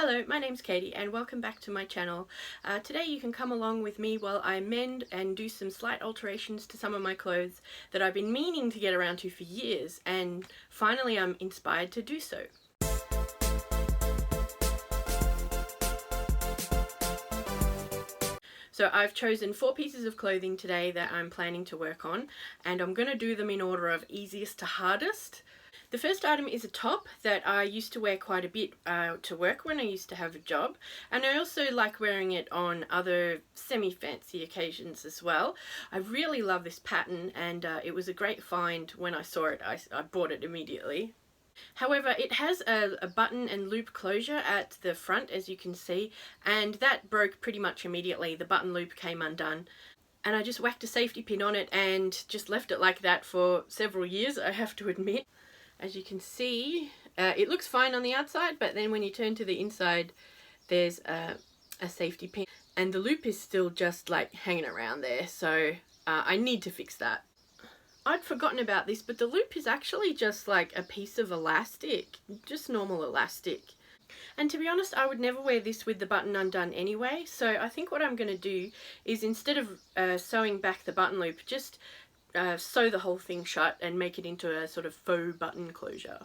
Hello, my name's Katie and welcome back to my channel. Today you can come along with me while I mend and do some slight alterations to some of my clothes that I've been meaning to get around to for years, and finally I'm inspired to do so. So I've chosen 4 pieces of clothing today that I'm planning to work on, and I'm going to do them in order of easiest to hardest. The first item is a top that I used to wear quite a bit to work when I used to have a job, and I also like wearing it on other semi-fancy occasions as well. I really love this pattern, and it was a great find when I saw it. I bought it immediately. However, it has a button and loop closure at the front, as you can see, and that broke pretty much immediately. The button loop came undone, and I just whacked a safety pin on it and just left it like that for several years, I have to admit. As you can see, it looks fine on the outside, but then when you turn to the inside, there's a safety pin, and the loop is still just like hanging around there, so I need to fix that. I'd forgotten about this, but the loop is actually just like a piece of elastic, just normal elastic. And to be honest, I would never wear this with the button undone anyway, so I think what I'm going to do is, instead of sewing back the button loop, just sew the whole thing shut and make it into a sort of faux button closure.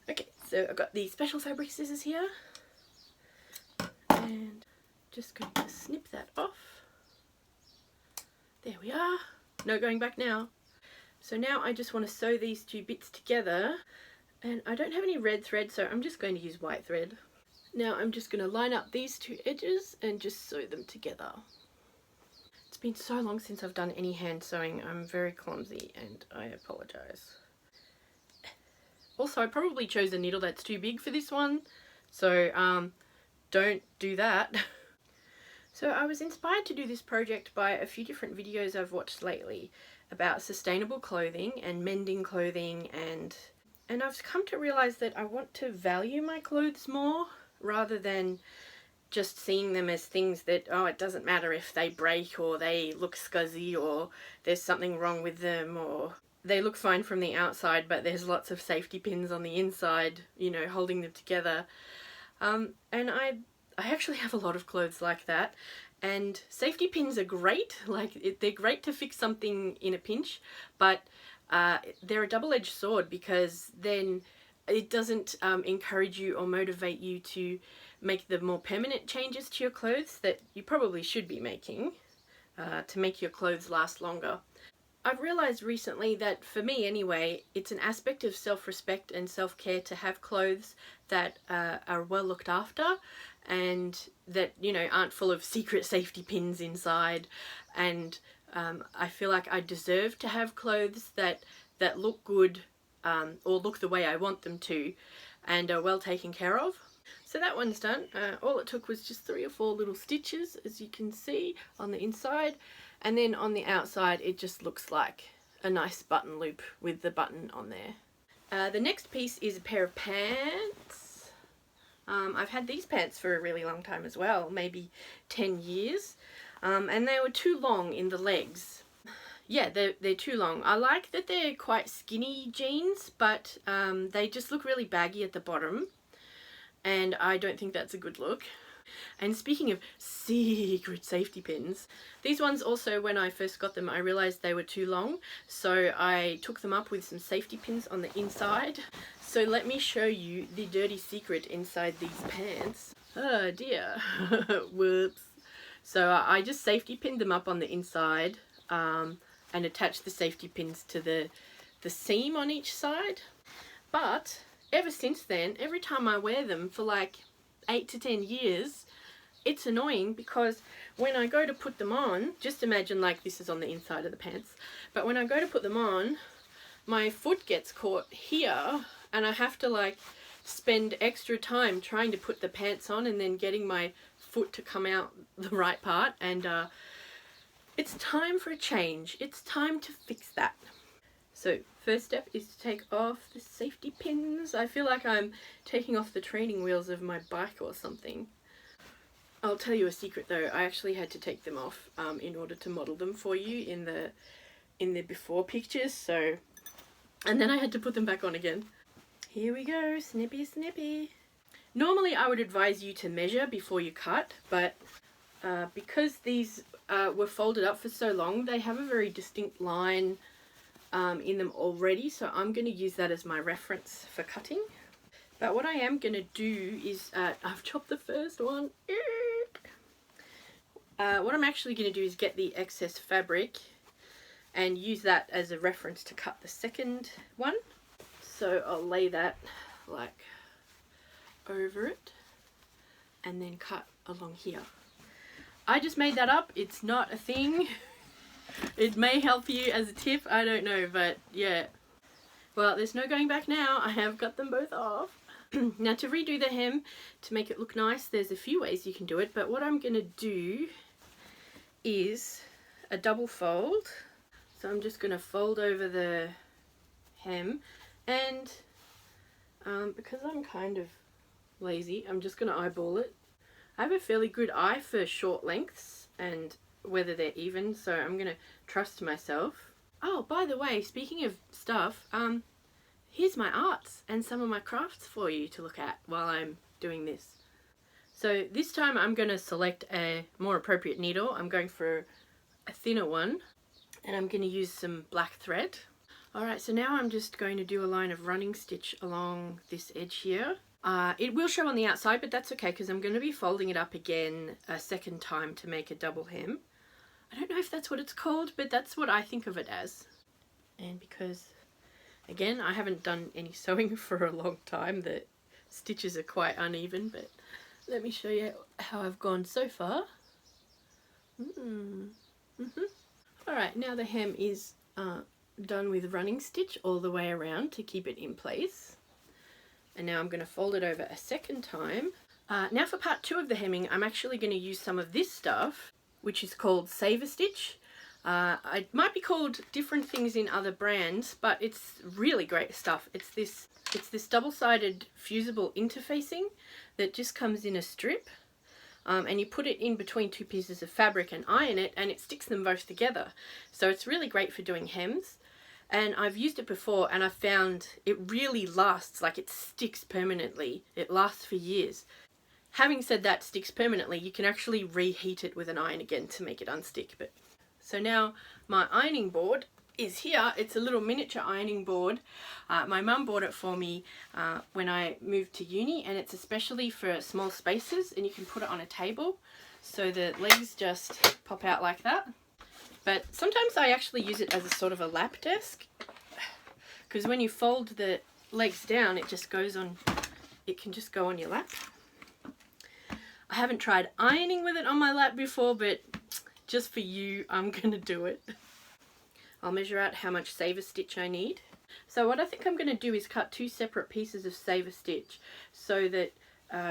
Okay, so I've got the special fabric scissors here, and just going to snip that off. There we are. No going back now. So now I just want to sew these 2 bits together, and I don't have any red thread, so I'm just going to use white thread. Now I'm just going to line up these 2 edges and just sew them together. It's been so long since I've done any hand sewing, I'm very clumsy and I apologise. Also, I probably chose a needle that's too big for this one, so don't do that. So I was inspired to do this project by a few different videos I've watched lately about sustainable clothing and mending clothing, and I've come to realise that I want to value my clothes more rather than just seeing them as things that, oh, it doesn't matter if they break or they look scuzzy or there's something wrong with them, or they look fine from the outside but there's lots of safety pins on the inside, you know, holding them together. And I actually have a lot of clothes like that, and safety pins are great. Like, they're great to fix something in a pinch, but they're a double-edged sword, because then it doesn't encourage you or motivate you to make the more permanent changes to your clothes that you probably should be making to make your clothes last longer. I've realised recently that, for me anyway, it's an aspect of self-respect and self-care to have clothes that are well looked after, and that, you know, aren't full of secret safety pins inside. And I feel like I deserve to have clothes that look good, or look the way I want them to, and are well taken care of. So that one's done. All it took was just 3 or 4 little stitches, as you can see, on the inside, and then on the outside it just looks like a nice button loop with the button on there. The next piece is a pair of pants. I've had these pants for a really long time as well, maybe 10 years, and they were too long in the legs. Yeah, they're too long. I like that they're quite skinny jeans, but they just look really baggy at the bottom, and I don't think that's a good look. And speaking of secret safety pins, these ones also, when I first got them, I realised they were too long, so I took them up with some safety pins on the inside. So let me show you the dirty secret inside these pants. Oh dear. Whoops. So I just safety pinned them up on the inside, and attached the safety pins to the seam on each side. But ever since then, every time I wear them for like 8 to 10 years, it's annoying, because when I go to put them on, just imagine like this is on the inside of the pants, but when I go to put them on, my foot gets caught here, and I have to like spend extra time trying to put the pants on and then getting my foot to come out the right part, and it's time for a change. It's time to fix that. So first step is to take off the safety pins. I feel like I'm taking off the training wheels of my bike or something. I'll tell you a secret though, I actually had to take them off in order to model them for you in the before pictures, so, and then I had to put them back on again. Here we go, snippy snippy. Normally I would advise you to measure before you cut, but because these were folded up for so long, they have a very distinct line in them already, so I'm going to use that as my reference for cutting. But what I am going to do is, I've chopped the first one. What I'm actually going to do is get the excess fabric and use that as a reference to cut the second one. So I'll lay that like over it and then cut along here. I just made that up, it's not a thing. It may help you as a tip, I don't know, but yeah. Well, there's no going back now, I have got them both off. Now to redo the hem, to make it look nice, there's a few ways you can do it, but what I'm going to do is a double fold. So I'm just going to fold over the hem, and because I'm kind of lazy, I'm just going to eyeball it. I have a fairly good eye for short lengths and whether they're even, so I'm going to trust myself. Oh, by the way, speaking of stuff, here's my arts and some of my crafts for you to look at while I'm doing this. So this time I'm going to select a more appropriate needle. I'm going for a thinner one, and I'm going to use some black thread. Alright, so now I'm just going to do a line of running stitch along this edge here. It will show on the outside, but that's okay because I'm going to be folding it up again a second time to make a double hem. I don't know if that's what it's called, but that's what I think of it as. And because, again, I haven't done any sewing for a long time, the stitches are quite uneven, but let me show you how I've gone so far. Alright, now the hem is done with running stitch all the way around to keep it in place. And now I'm going to fold it over a second time. Now for part 2 of the hemming, I'm actually going to use some of this stuff, which is called Saver Stitch. It might be called different things in other brands, but it's really great stuff. It's this double-sided fusible interfacing that just comes in a strip, and you put it in between 2 pieces of fabric and iron it, and it sticks them both together. So it's really great for doing hems. And I've used it before and I found it really lasts, like it sticks permanently. It lasts for years. Having said that, sticks permanently, you can actually reheat it with an iron again to make it unstick. But so now my ironing board is here. It's a little miniature ironing board. My mum bought it for me when I moved to uni, and it's especially for small spaces, and you can put it on a table so the legs just pop out like that. But sometimes I actually use it as a sort of a lap desk, because when you fold the legs down, it just goes on, it can just go on your lap. I haven't tried ironing with it on my lap before, but just for you, I'm going to do it. I'll measure out how much Saver Stitch I need. So what I think I'm going to do is cut 2 separate pieces of Saver Stitch so that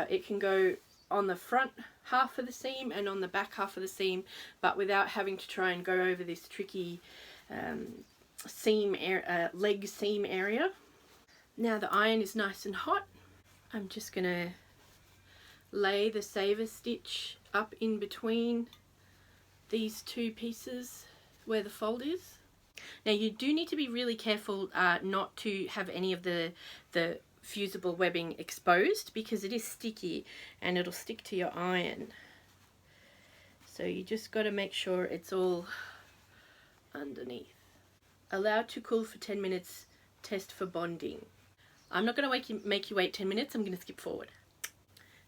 it can go on the front half of the seam and on the back half of the seam, but without having to try and go over this tricky leg seam area. Now the iron is nice and hot. I'm just going to lay the Saver Stitch up in between these 2 pieces where the fold is. Now you do need to be really careful not to have any of the fusible webbing exposed, because it is sticky and it'll stick to your iron. So you just got to make sure it's all underneath. Allow to cool for 10 minutes, test for bonding. I'm not going to make you wait 10 minutes, I'm going to skip forward.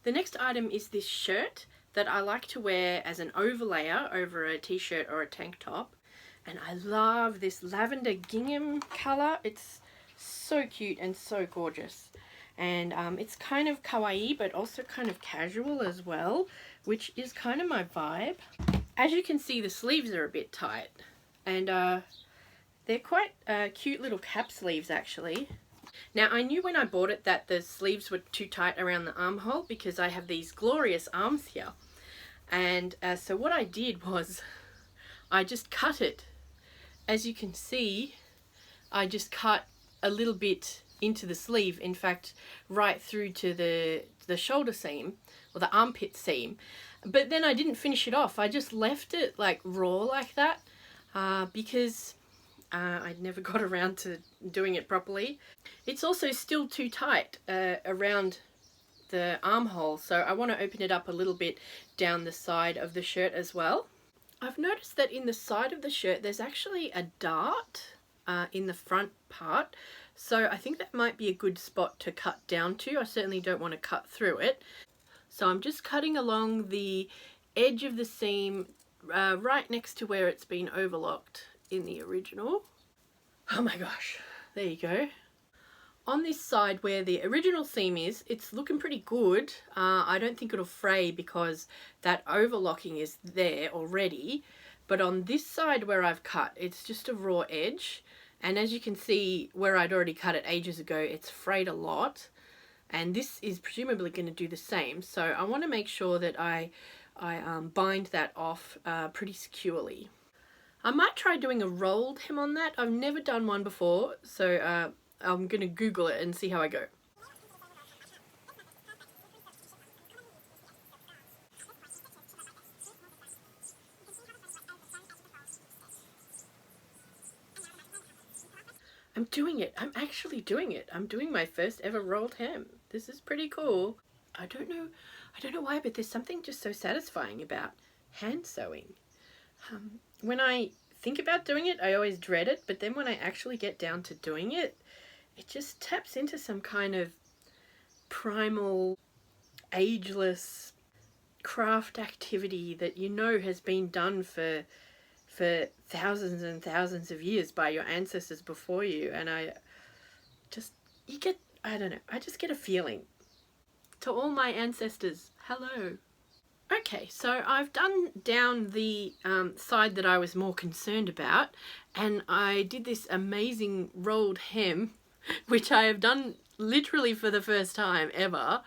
The next item is this shirt that I like to wear as an overlayer over a t-shirt or a tank top. And I love this lavender gingham colour. It's so cute and so gorgeous. And it's kind of kawaii, but also kind of casual as well, which is kind of my vibe. As you can see, the sleeves are a bit tight. And they're quite cute little cap sleeves, actually. Now, I knew when I bought it that the sleeves were too tight around the armhole because I have these glorious arms here. And so what I did was I just cut it. As you can see, I just cut a little bit into the sleeve, in fact, right through to the shoulder seam, or the armpit seam. But then I didn't finish it off. I just left it like raw like that because I'd never got around to doing it properly. It's also still too tight around the armhole, so I want to open it up a little bit down the side of the shirt as well. I've noticed that in the side of the shirt there's actually a dart in the front part, so I think that might be a good spot to cut down to. I certainly don't want to cut through it. So I'm just cutting along the edge of the seam right next to where it's been overlocked in the original. Oh my gosh, there you go. On this side where the original seam is, it's looking pretty good. I don't think it'll fray because that overlocking is there already. But on this side where I've cut, it's just a raw edge. And as you can see, where I'd already cut it ages ago, it's frayed a lot. And this is presumably going to do the same. So I want to make sure that I bind that off pretty securely. I might try doing a rolled hem on that. I've never done one before, so I'm going to Google it and see how I go. I'm doing it. I'm actually doing it. I'm doing my first ever rolled hem. This is pretty cool. I don't know why, but there's something just so satisfying about hand sewing. When I think about doing it, I always dread it, but then when I actually get down to doing it, it just taps into some kind of primal, ageless craft activity that you know has been done for thousands and thousands of years by your ancestors before you. And I just get a feeling. To all my ancestors, hello. Okay, so I've done down the side that I was more concerned about, and I did this amazing rolled hem, which I have done literally for the first time ever,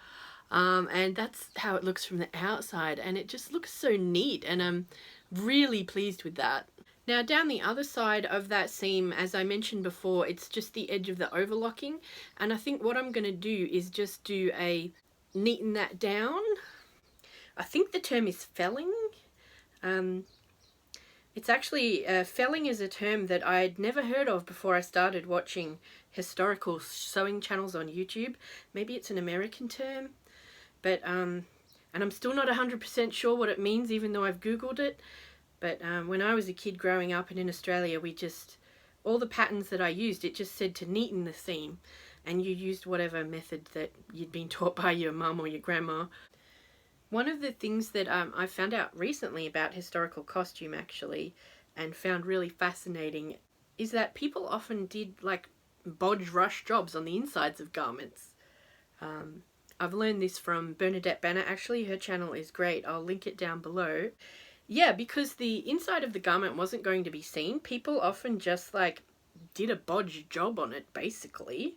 and that's how it looks from the outside, and it just looks so neat, and I'm really pleased with that. Now down the other side of that seam, as I mentioned before, it's just the edge of the overlocking, and I think what I'm going to do is just do a neaten that down. I think the term is felling. It's actually, felling is a term that I'd never heard of before I started watching historical sewing channels on YouTube. Maybe it's an American term, but, and I'm still not 100% sure what it means, even though I've Googled it. But when I was a kid growing up and in Australia, all the patterns that I used, it just said to neaten the seam, and you used whatever method that you'd been taught by your mum or your grandma. One of the things that I found out recently about historical costume actually, and found really fascinating, is that people often did like bodge rush jobs on the insides of garments. I've learned this from Bernadette Banner. Actually, her channel is great. I'll link it down below. Yeah, because the inside of the garment wasn't going to be seen, people often just like did a bodge job on it, basically.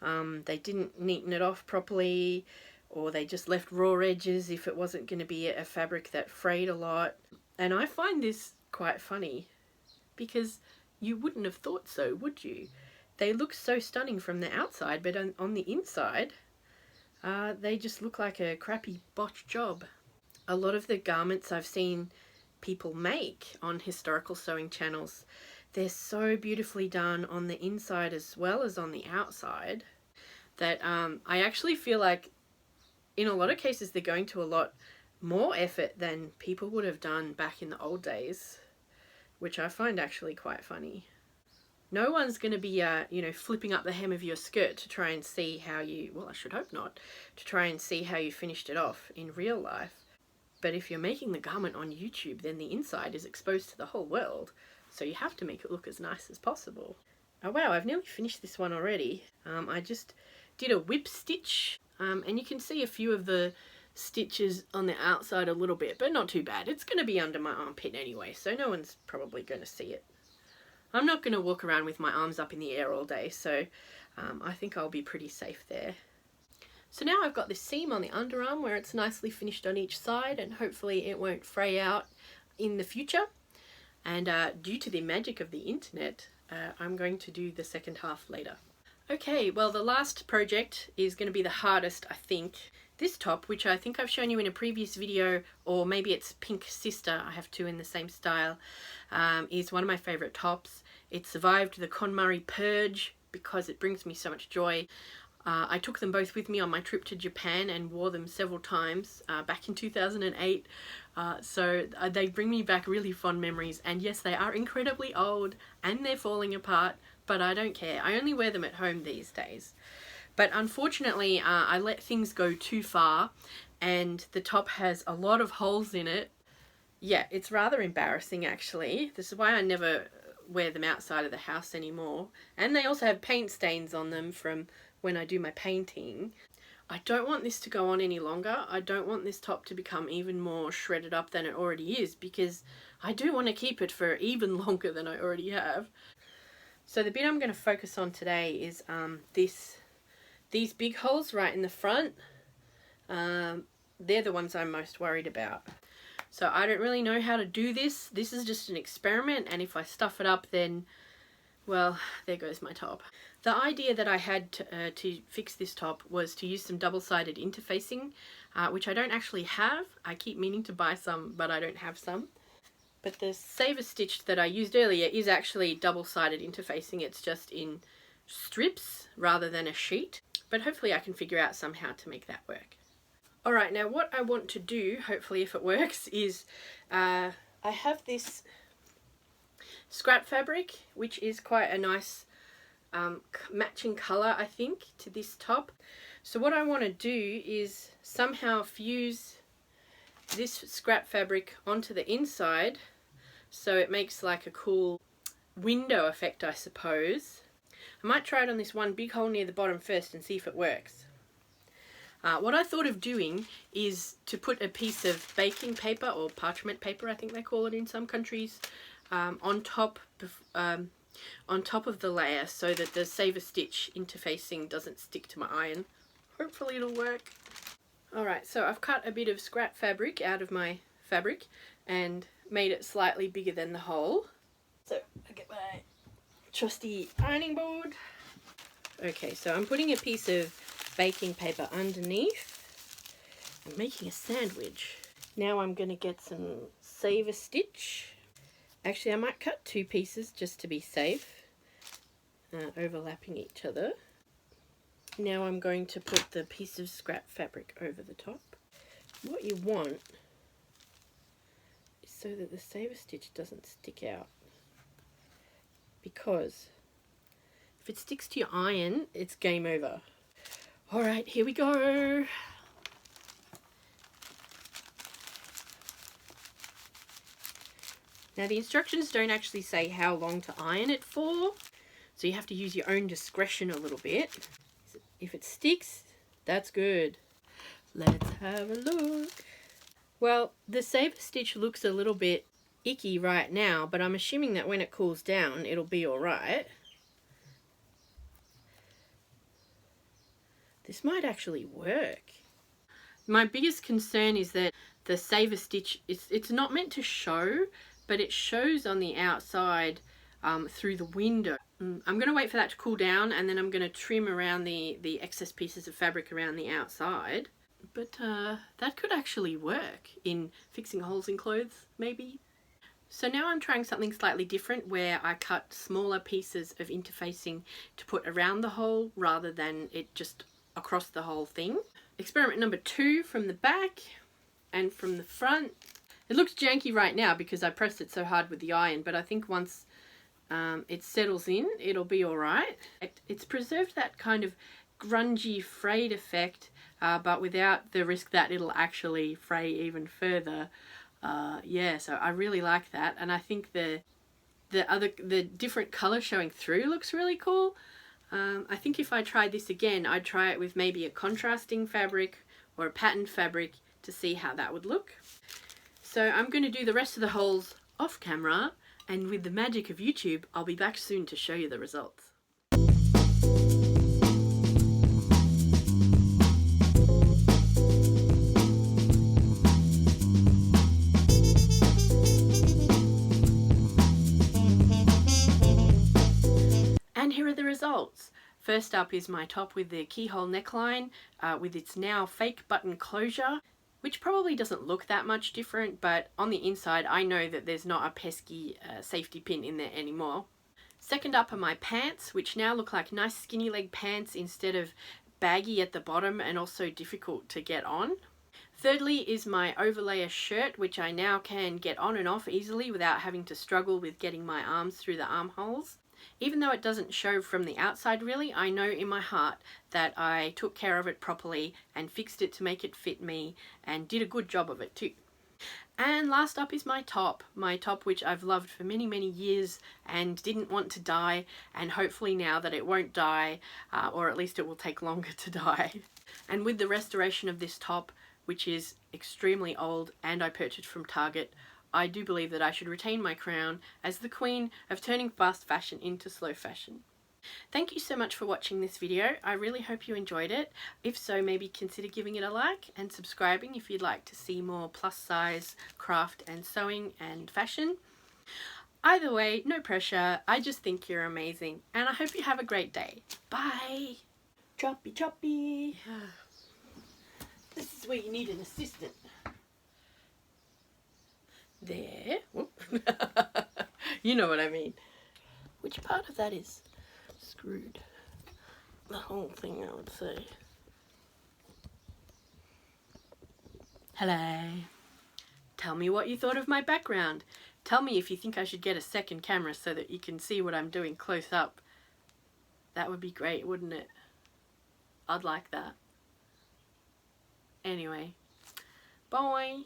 They didn't neaten it off properly, or they just left raw edges if it wasn't going to be a fabric that frayed a lot. And I find this quite funny, because you wouldn't have thought so, would you? They look so stunning from the outside, but on the inside, they just look like a crappy botched job. A lot of the garments I've seen people make on historical sewing channels, they're so beautifully done on the inside as well as on the outside that I actually feel like in a lot of cases they're going to a lot more effort than people would have done back in the old days, which I find actually quite funny. No one's going to be, flipping up the hem of your skirt to try and see how you, well, I should hope not, to try and see how you finished it off in real life. But if you're making the garment on YouTube, then the inside is exposed to the whole world, so you have to make it look as nice as possible. Oh wow, I've nearly finished this one already. I just did a whip stitch, and you can see a few of the stitches on the outside a little bit, but not too bad. It's going to be under my armpit anyway, so no one's probably going to see it. I'm not going to walk around with my arms up in the air all day, so I think I'll be pretty safe there. So now I've got this seam on the underarm where it's nicely finished on each side, and hopefully it won't fray out in the future. And due to the magic of the internet, I'm going to do the second half later. Okay, well, the last project is going to be the hardest, I think. This top, which I think I've shown you in a previous video, or maybe it's Pink Sister, I have two in the same style, is one of my favourite tops. It survived the KonMari purge because it brings me so much joy. I took them both with me on my trip to Japan and wore them several times back in 2008. So they bring me back really fond memories. And yes, they are incredibly old and they're falling apart, but I don't care. I only wear them at home these days. But unfortunately, I let things go too far and the top has a lot of holes in it. Yeah, it's rather embarrassing actually. This is why I never wear them outside of the house anymore. And they also have paint stains on them from when I do my painting. I don't want this to go on any longer. I don't want this top to become even more shredded up than it already is, because I do want to keep it for even longer than I already have. So the bit I'm going to focus on today is these big holes right in the front. They're the ones I'm most worried about. So I don't really know how to do this. This is just an experiment, and if I stuff it up, then, well, there goes my top. The idea that I had to fix this top was to use some double-sided interfacing, which I don't actually have. I keep meaning to buy some, but I don't have some. But the saver stitch that I used earlier is actually double-sided interfacing. It's just in strips rather than a sheet. But hopefully I can figure out somehow to make that work. Alright, now what I want to do, hopefully if it works, is I have this scrap fabric, which is quite a nice matching colour, I think, to this top. So what I want to do is somehow fuse this scrap fabric onto the inside so it makes like a cool window effect, I suppose. I might try it on this one big hole near the bottom first and see if it works. What I thought of doing is to put a piece of baking paper, or parchment paper I think they call it in some countries, on top of the layer so that the saver stitch interfacing doesn't stick to my iron. Hopefully it'll work. Alright, so I've cut a bit of scrap fabric out of my fabric and made it slightly bigger than the hole. So I get my trusty ironing board. Okay, so I'm putting a piece of baking paper underneath. I'm making a sandwich. Now I'm going to get some saver stitch. Actually, I might cut two pieces just to be safe, overlapping each other. Now I'm going to put the piece of scrap fabric over the top. What you want is so that the saver stitch doesn't stick out, because if it sticks to your iron, it's game over. Alright, here we go. Now the instructions don't actually say how long to iron it for, so you have to use your own discretion a little bit. If it sticks, that's good. Let's have a look. Well, the saver stitch looks a little bit icky right now, but I'm assuming that when it cools down, it'll be alright. This might actually work. My biggest concern is that the saver stitch, it's not meant to show, but it shows on the outside through the window. I'm going to wait for that to cool down, and then I'm going to trim around the excess pieces of fabric around the outside. But that could actually work in fixing holes in clothes, maybe. So now I'm trying something slightly different, where I cut smaller pieces of interfacing to put around the hole rather than it just across the whole thing. Experiment number 2 from the back and from the front. It looks janky right now because I pressed it so hard with the iron, but I think once it settles in, it'll be alright. It's preserved that kind of grungy frayed effect, but without the risk that it'll actually fray even further. Yeah, so I really like that, and I think the different colour showing through looks really cool. I think if I tried this again, I'd try it with maybe a contrasting fabric or a patterned fabric to see how that would look. So I'm going to do the rest of the holes off camera, and with the magic of YouTube, I'll be back soon to show you the results. And here are the results. First up is my top with the keyhole neckline with its now fake button closure, which probably doesn't look that much different, but on the inside I know that there's not a pesky safety pin in there anymore. Second up are my pants, which now look like nice skinny leg pants instead of baggy at the bottom and also difficult to get on. Thirdly is my overlayer shirt, which I now can get on and off easily without having to struggle with getting my arms through the armholes. Even though it doesn't show from the outside really, I know in my heart that I took care of it properly and fixed it to make it fit me and did a good job of it too. And last up is my top which I've loved for many years and didn't want to dye, and hopefully now that it won't die, or at least it will take longer to dye. And with the restoration of this top, which is extremely old and I purchased from Target, I do believe that I should retain my crown as the queen of turning fast fashion into slow fashion. Thank you so much for watching this video. I really hope you enjoyed it. If so, maybe consider giving it a like and subscribing if you'd like to see more plus size craft and sewing and fashion. Either way, no pressure. I just think you're amazing and I hope you have a great day. Bye! Choppy choppy! This is where you need an assistant. There. You know what I mean. Which part of that is screwed? The whole thing, I would say. Hello. Tell me what you thought of my background. Tell me if you think I should get a second camera so that you can see what I'm doing close up. That would be great, wouldn't it? I'd like that. Anyway, bye.